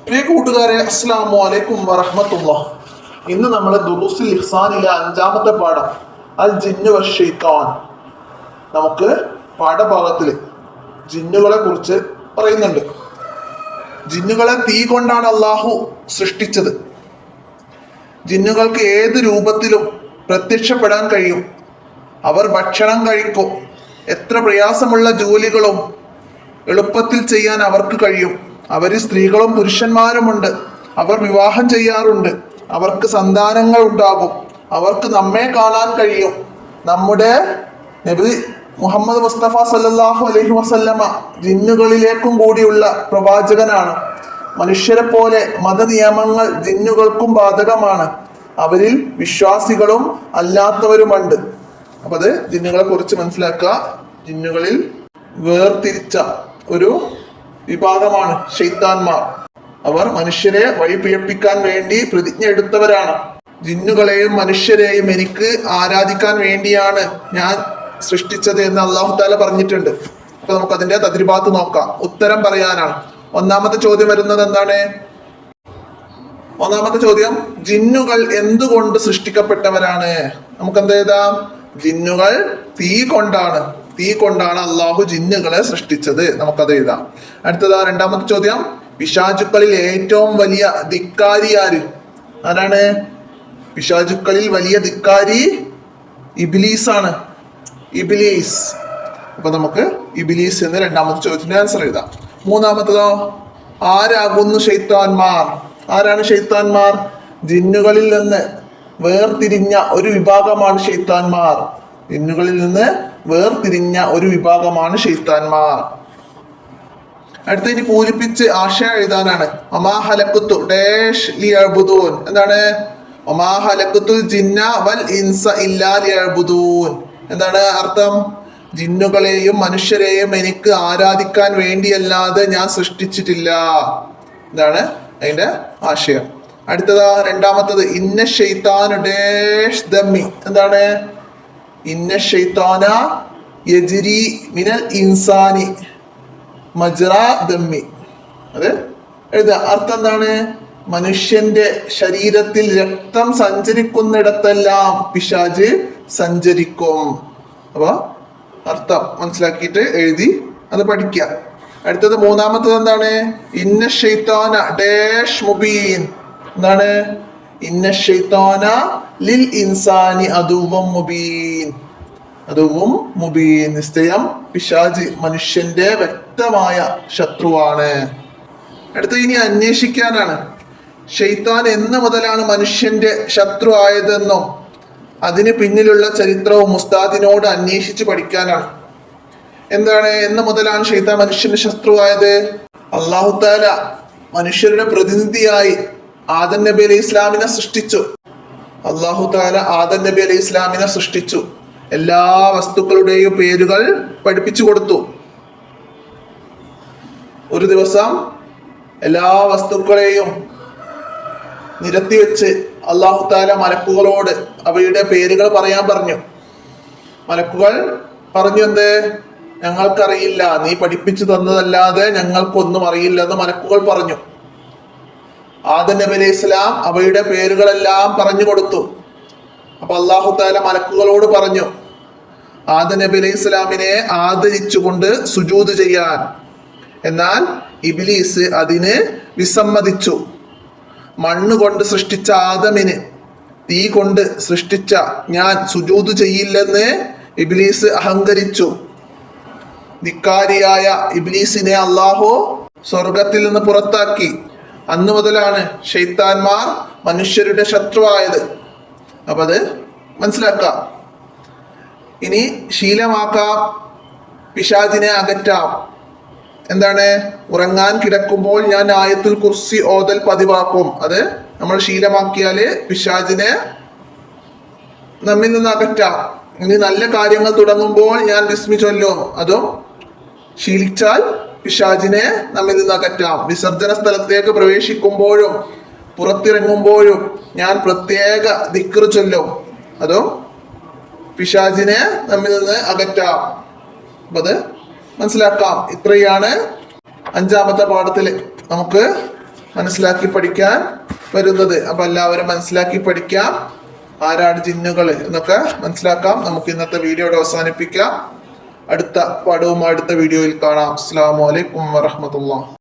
പ്രിയ കൂട്ടുകാരെ, അസ്സലാമു അലൈക്കും വറഹ്മത്തുള്ളാഹ്. ഇന്ന് നമ്മൾ ദുറൂസുൽ ഇഹ്സാനിലെ 5-ാമത്തെ പാഠം അൽ ജിന്നു വശൈത്താൻ. നമുക്ക് പാഠഭാഗത്തിൽ ജിന്നുകളെ കുറിച്ച് പറയുന്നുണ്ട്. ജിന്നുകളെ തീ കൊണ്ടാണ് അള്ളാഹു സൃഷ്ടിച്ചത്. ജിന്നുകൾക്ക് ഏത് രൂപത്തിലും പ്രത്യക്ഷപ്പെടാൻ കഴിയും. അവർ ഭക്ഷണം കഴിക്കും. എത്ര പ്രയാസമുള്ള ജോലികളും എളുപ്പത്തിൽ ചെയ്യാൻ അവർക്ക് കഴിയും. അവരിൽ സ്ത്രീകളും പുരുഷന്മാരുമുണ്ട്. അവർ വിവാഹം ചെയ്യാറുണ്ട്. അവർക്ക് സന്താനങ്ങൾ ഉണ്ടാകും. അവർക്ക് നമ്മെ കാണാൻ കഴിയും. നമ്മുടെ നബി മുഹമ്മദ് മുസ്തഫ സല്ലല്ലാഹു അലൈഹി വസല്ലമ ജിന്നുകളിലേക്കും കൂടിയുള്ള പ്രവാചകനാണ്. മനുഷ്യരെ പോലെ മതനിയമങ്ങൾ ജിന്നുകൾക്കും ബാധകമാണ്. അവരിൽ വിശ്വാസികളും അല്ലാത്തവരുമുണ്ട്. അപ്പൊ അത് ജിന്നുകളെ കുറിച്ച് മനസ്സിലാക്കുക. ജിന്നുകളിൽ വേർതിരിച്ച ഒരു വിഭാഗമാണ് ശൈത്താന്മാർ. അവർ മനുഷ്യരെ വഴിപിഴപ്പിക്കാൻ വേണ്ടി പ്രതിജ്ഞ എടുത്തവരാണ്. ജിന്നുകളെയും മനുഷ്യരെയും എനിക്ക് ആരാധിക്കാൻ വേണ്ടിയാണ് ഞാൻ സൃഷ്ടിച്ചത് എന്ന് അല്ലാഹു തആല പറഞ്ഞിട്ടുണ്ട്. അപ്പൊ നമുക്ക് അതിന്റെ തദ്രിബാത്ത് നോക്കാം. ഉത്തരം പറയാനാണ്. ഒന്നാമത്തെ ചോദ്യം വരുന്നത് എന്താണ്? ഒന്നാമത്തെ ചോദ്യം, ജിന്നുകൾ എന്തുകൊണ്ട് സൃഷ്ടിക്കപ്പെട്ടവരാണ്? നമുക്ക് എന്ത് എഴുതാം? ജിന്നുകൾ തീ കൊണ്ടാണ് അള്ളാഹു ജിന്നുകളെ സൃഷ്ടിച്ചത്. നമുക്കത് എഴുതാം. അടുത്തതാ രണ്ടാമത്തെ ചോദ്യം, പിശാചുക്കളിൽ ഏറ്റവും വലിയ ധിക്കാരി ആരാണ്? പിശാചുക്കളിൽ വലിയ ധിക്കാരി ഇബ്ലീസ് ആണ്. ഇബ്ലീസ്. അപ്പൊ നമുക്ക് ഇബ്ലീസ് എന്ന് രണ്ടാമത്തെ ചോദ്യത്തിന് ആൻസർ എഴുതാം. മൂന്നാമത്തതോ, ആരാകുന്നു ശൈത്താന്മാർ? ആരാണ് ശൈത്താന്മാർ? ജിന്നുകളിൽ നിന്ന് വേർതിരിഞ്ഞ ഒരു വിഭാഗമാണ് ശൈത്താന്മാർ. ജിന്നുകളിൽ നിന്ന് വേർതിരിഞ്ഞ ഒരു വിഭാഗമാണ് ശൈത്താന്മാർ. അടുത്ത ഇനി പൂരിപ്പിച്ച് ആശയം എഴുതാനാണ്. ഒമാ ഹലഖ്തു ഡാഷ് ലിയഅ്ബുദൂൻ. എന്താണ്? ഒമാ ഹലഖ്തുൽ ജിന്ന വൽ ഇൻസ ഇല്ലാ ലിയഅ്ബുദൂൻ. എന്താണ് അർത്ഥം? ജിന്നുകളെയും മനുഷ്യരെയും എനിക്ക് ആരാധിക്കാൻ വേണ്ടിയല്ലാതെ ഞാൻ സൃഷ്ടിച്ചിട്ടില്ല. ഇതാണ് അതിന്റെ ആശയം. അടുത്തതാ രണ്ടാമത്തത്, ഇന്ന ശൈത്താനു ഡാഷ് ദമ്മി. എന്താണ്? ഇന്ന ശൈത്താന യജ്രി മിനൽ ഇൻസാനി മജ്റ ദമ്മി. അത് എഴുതുക. അർത്ഥം എന്താണ്? മനുഷ്യന്റെ ശരീരത്തിൽ രക്തം സഞ്ചരിക്കുന്നിടത്തെല്ലാം പിശാച് സഞ്ചരിക്കും. അപ്പൊ അർത്ഥം മനസ്സിലാക്കിയിട്ട് എഴുതി അത് പഠിക്കുക. അടുത്തത് മൂന്നാമത്തത് എന്താണ്? ഇന്ന ശൈത്താന ഡാഷ് മുബീൻ. എന്താണ്? ഇന്ന ശൈത്താന ലിൽ ഇൻസാനി അദുവ്വം മുബീൻ. അദുവ്വം മുബീൻ. നിശ്ചയം പിശാച് മനുഷ്യന്റെ വ്യക്തമായ ശത്രുവാണ്. അടുത്ത ഇനി അന്വേഷിക്കാനാണ്. ശൈത്താൻ എന്ന് മുതലാണ് മനുഷ്യന്റെ ശത്രു ആയതെന്നും അതിന് പിന്നിലുള്ള ചരിത്രവും ഉസ്താദിനോട് അന്വേഷിച്ച് പഠിക്കാനാണ്. എന്താണ്? എന്ന് മുതലാണ് ശൈത്താൻ മനുഷ്യന്റെ ശത്രുവായത്? അല്ലാഹു തആല മനുഷ്യരുടെ പ്രതിനിധിയായി ആദം നബി അലൈഹി ഇസ്ലാമിനെ സൃഷ്ടിച്ചു. അല്ലാഹു തആല ആദം നബി അലൈഹി ഇസ്ലാമിനെ സൃഷ്ടിച്ചു. എല്ലാ വസ്തുക്കളുടെയും പേരുകൾ പഠിപ്പിച്ചു കൊടുത്തു. ഒരു ദിവസം എല്ലാ വസ്തുക്കളെയും നിരത്തി വെച്ച് അല്ലാഹു തആല മലക്കുകളോട് അവയുടെ പേരുകൾ പറയാൻ പറഞ്ഞു. മലക്കുകൾ പറഞ്ഞു, എന്ത്? ഞങ്ങൾക്കറിയില്ല, നീ പഠിപ്പിച്ചു തന്നതല്ലാതെ ഞങ്ങൾക്കൊന്നും അറിയില്ലെന്ന് മലക്കുകൾ പറഞ്ഞു. ആദം നബി അലൈഹി ഇസ്ലാം അവയുടെ പേരുകളെല്ലാം പറഞ്ഞു കൊടുത്തു. അപ്പൊ അല്ലാഹു തആല മലക്കുകളോട് പറഞ്ഞു, ആദം നബി അലൈഹി ഇസ്ലാമിനെ ആദരിച്ചുകൊണ്ട് സുജൂദ് ചെയ്യാൻ. എന്നാൽ ഇബ്ലീസ് അതിന് വിസമ്മതിച്ചു. മണ്ണ് കൊണ്ട് സൃഷ്ടിച്ച ആദമിന് തീ കൊണ്ട് സൃഷ്ടിച്ച ഞാൻ സുജൂദ് ചെയ്യില്ലെന്ന് ഇബ്ലീസ് അഹങ്കരിച്ചു. ധിക്കാരിയായ ഇബ്ലീസിനെ അല്ലാഹു സ്വർഗത്തിൽ നിന്ന് പുറത്താക്കി. അന്നു മുതലാണ് ശൈത്താന്മാർ മനുഷ്യരുടെ ശത്രുവായത്. അപ്പൊ അത് മനസ്സിലാക്കാം. ഇനി ശീലമാക്കാം, പിശാചിനെ അകറ്റാം. എന്താണ്? ഉറങ്ങാൻ കിടക്കുമ്പോൾ ഞാൻ ആയത്തുൽ കുർസി ഓതൽ പതിവാക്കും. അത് നമ്മൾ ശീലമാക്കിയാല് പിശാചിനെ നമ്മിൽ നിന്ന് അകറ്റാം. ഇനി നല്ല കാര്യങ്ങൾ തുടങ്ങുമ്പോൾ ഞാൻ ബിസ്മി ചൊല്ലും. അതും ശീലിച്ചാൽ പിശാചിനെ നമ്മിൽ നിന്ന് അകറ്റാം. വിസർജന സ്ഥലത്തേക്ക് പ്രവേശിക്കുമ്പോഴും പുറത്തിറങ്ങുമ്പോഴും ഞാൻ പ്രത്യേക ദിക്ർ ചൊല്ലും. അതും പിശാചിനെ നമ്മിൽ നിന്ന് അകറ്റാം. അപ്പൊ അത് മനസ്സിലാക്കാം. ഇത്രയാണ് 5-ാമത്തെ പാഠത്തിൽ നമുക്ക് മനസ്സിലാക്കി പഠിക്കാൻ വരുന്നത്. അപ്പൊ എല്ലാവരും മനസ്സിലാക്കി പഠിക്കാം. ആരാണ് ജിന്നുകൾ എന്നൊക്കെ മനസ്സിലാക്കാം. നമുക്ക് ഇന്നത്തെ വീഡിയോ അവസാനിപ്പിക്കാം. അടുത്ത പാഠവുമായി അടുത്ത വീഡിയോയിൽ കാണാം. അസ്സലാമു അലൈക്കും വറഹ്മത്തുള്ളാഹി.